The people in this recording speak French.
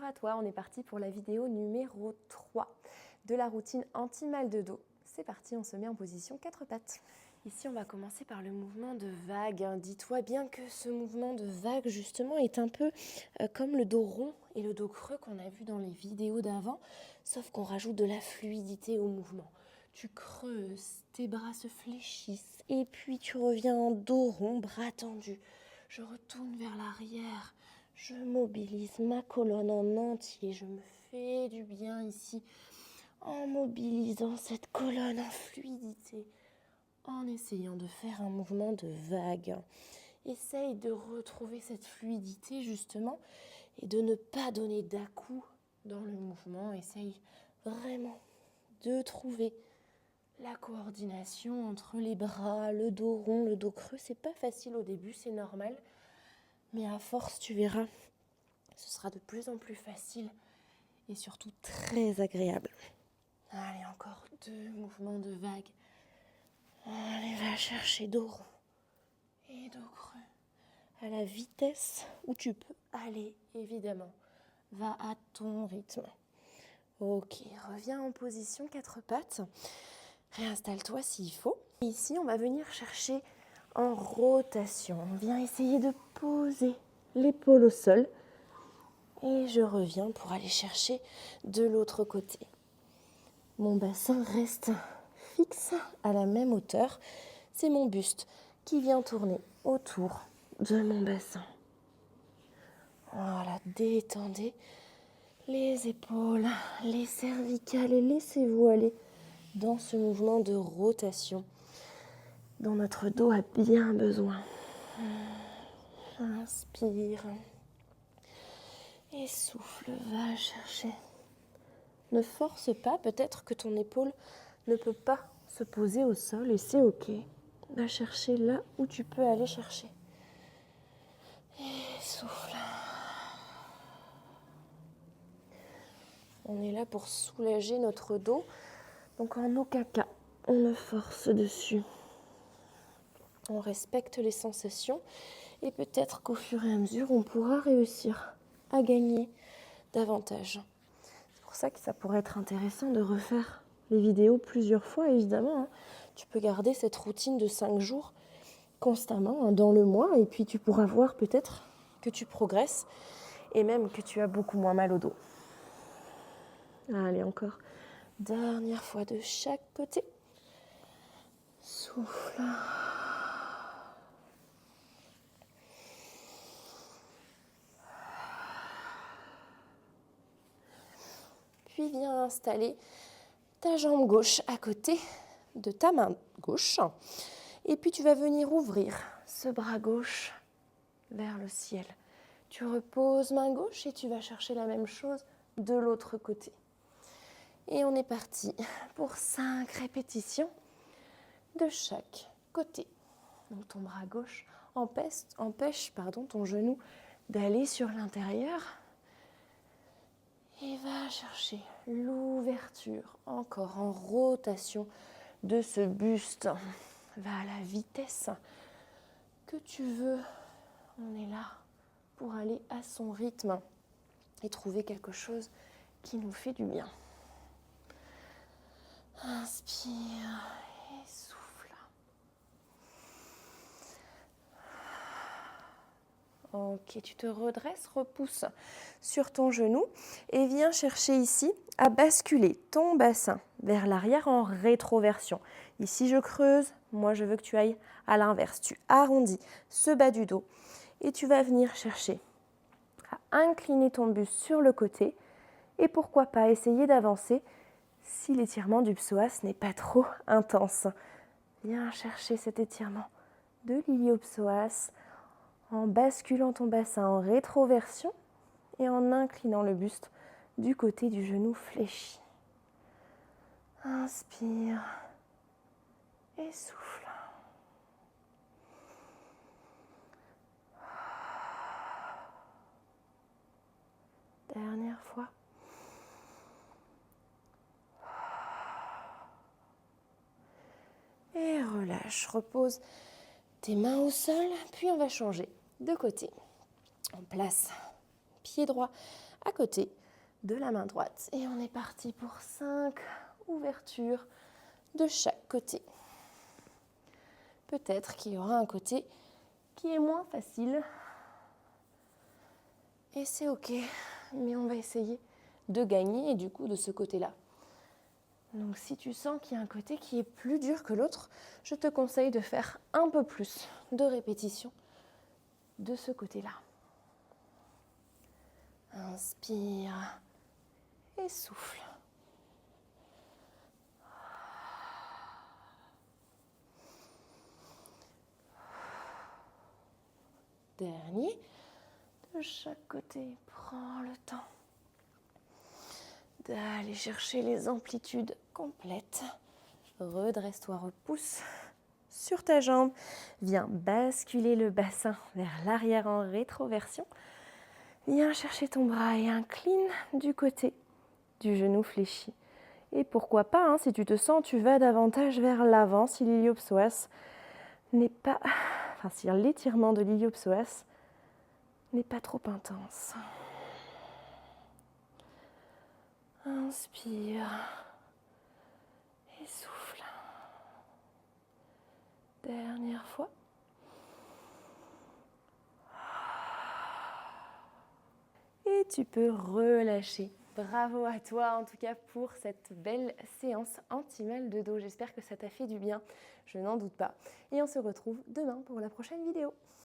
à toi, on est parti pour la vidéo numéro 3 de la routine anti-mal de dos. C'est parti, on se met en position 4 pattes. Ici, on va commencer par le mouvement de vague. Dis-toi bien que ce mouvement de vague, justement, est un peu comme le dos rond et le dos creux qu'on a vu dans les vidéos d'avant, sauf qu'on rajoute de la fluidité au mouvement. Tu creuses, tes bras se fléchissent et puis tu reviens en dos rond, bras tendus. Je retourne vers l'arrière, je mobilise ma colonne en entier, je me fais du bien ici en mobilisant cette colonne en fluidité, en essayant de faire un mouvement de vague. Essaye de retrouver cette fluidité justement et de ne pas donner d'à-coups dans le mouvement. Essaye vraiment de trouver la coordination entre les bras, le dos rond, le dos creux. C'est pas facile au début, c'est normal. Mais à force, tu verras, ce sera de plus en plus facile et surtout très agréable. Allez, encore 2 mouvements de vague. Allez, va chercher dos rond et dos creux. À la vitesse où tu peux aller, évidemment. Va à ton rythme. Ok, reviens en position 4 pattes. Réinstalle-toi s'il faut. Et ici, on va venir chercher en rotation. On vient essayer de poser l'épaule au sol. Et je reviens pour aller chercher de l'autre côté. Mon bassin reste fixe à la même hauteur. C'est mon buste qui vient tourner autour de mon bassin. Voilà, détendez les épaules, les cervicales et laissez-vous aller dans ce mouvement de rotation dont notre dos a bien besoin. Inspire et souffle, va chercher. Ne force pas, peut-être que ton épaule ne peut pas se poser au sol et c'est ok. Va chercher là où tu peux aller chercher. Et souffle. On est là pour soulager notre dos. Donc en aucun cas, on ne force dessus. On respecte les sensations et peut-être qu'au fur et à mesure, on pourra réussir à gagner davantage. C'est pour ça que ça pourrait être intéressant de refaire les vidéos plusieurs fois, évidemment. Tu peux garder cette routine de 5 jours constamment dans le mois et puis tu pourras voir peut-être que tu progresses et même que tu as beaucoup moins mal au dos. Allez, encore. Dernière fois de chaque côté. Souffle. Puis viens installer ta jambe gauche à côté de ta main gauche. Et puis tu vas venir ouvrir ce bras gauche vers le ciel. Tu reposes main gauche et tu vas chercher la même chose de l'autre côté. Et on est parti pour 5 répétitions de chaque côté. Donc ton bras gauche empêche ton genou d'aller sur l'intérieur. Et va chercher l'ouverture, encore en rotation de ce buste. Va à la vitesse que tu veux. On est là pour aller à son rythme et trouver quelque chose qui nous fait du bien. Inspire et souffle. Ok, tu te redresses, repousse sur ton genou et viens chercher ici à basculer ton bassin vers l'arrière en rétroversion. Ici, je creuse. Moi, je veux que tu ailles à l'inverse. Tu arrondis ce bas du dos et tu vas venir chercher à incliner ton buste sur le côté et pourquoi pas essayer d'avancer si l'étirement du psoas n'est pas trop intense. Viens chercher cet étirement de l'iliopsoas en basculant ton bassin en rétroversion et en inclinant le buste du côté du genou fléchi. Inspire et souffle. Dernière fois. Et relâche, repose tes mains au sol, puis on va changer de côté. On place pied droit à côté de la main droite. Et on est parti pour 5 ouvertures de chaque côté. Peut-être qu'il y aura un côté qui est moins facile. Et c'est ok, mais on va essayer de gagner et du coup de ce côté-là. Donc si tu sens qu'il y a un côté qui est plus dur que l'autre, je te conseille de faire un peu plus de répétitions de ce côté-là. Inspire et souffle. Dernier, de chaque côté, prends le temps d'aller chercher les amplitudes complètes. Redresse-toi, repousse sur ta jambe. Viens basculer le bassin vers l'arrière en rétroversion. Viens chercher ton bras et incline du côté du genou fléchi. Et pourquoi pas, si tu te sens, tu vas davantage vers l'avant si l'iliopsoas n'est pas... Enfin, si l'étirement de l'iliopsoas n'est pas trop intense. Inspire et souffle. Dernière fois. Et tu peux relâcher. Bravo à toi en tout cas pour cette belle séance anti-mal de dos. J'espère que ça t'a fait du bien, je n'en doute pas. Et on se retrouve demain pour la prochaine vidéo.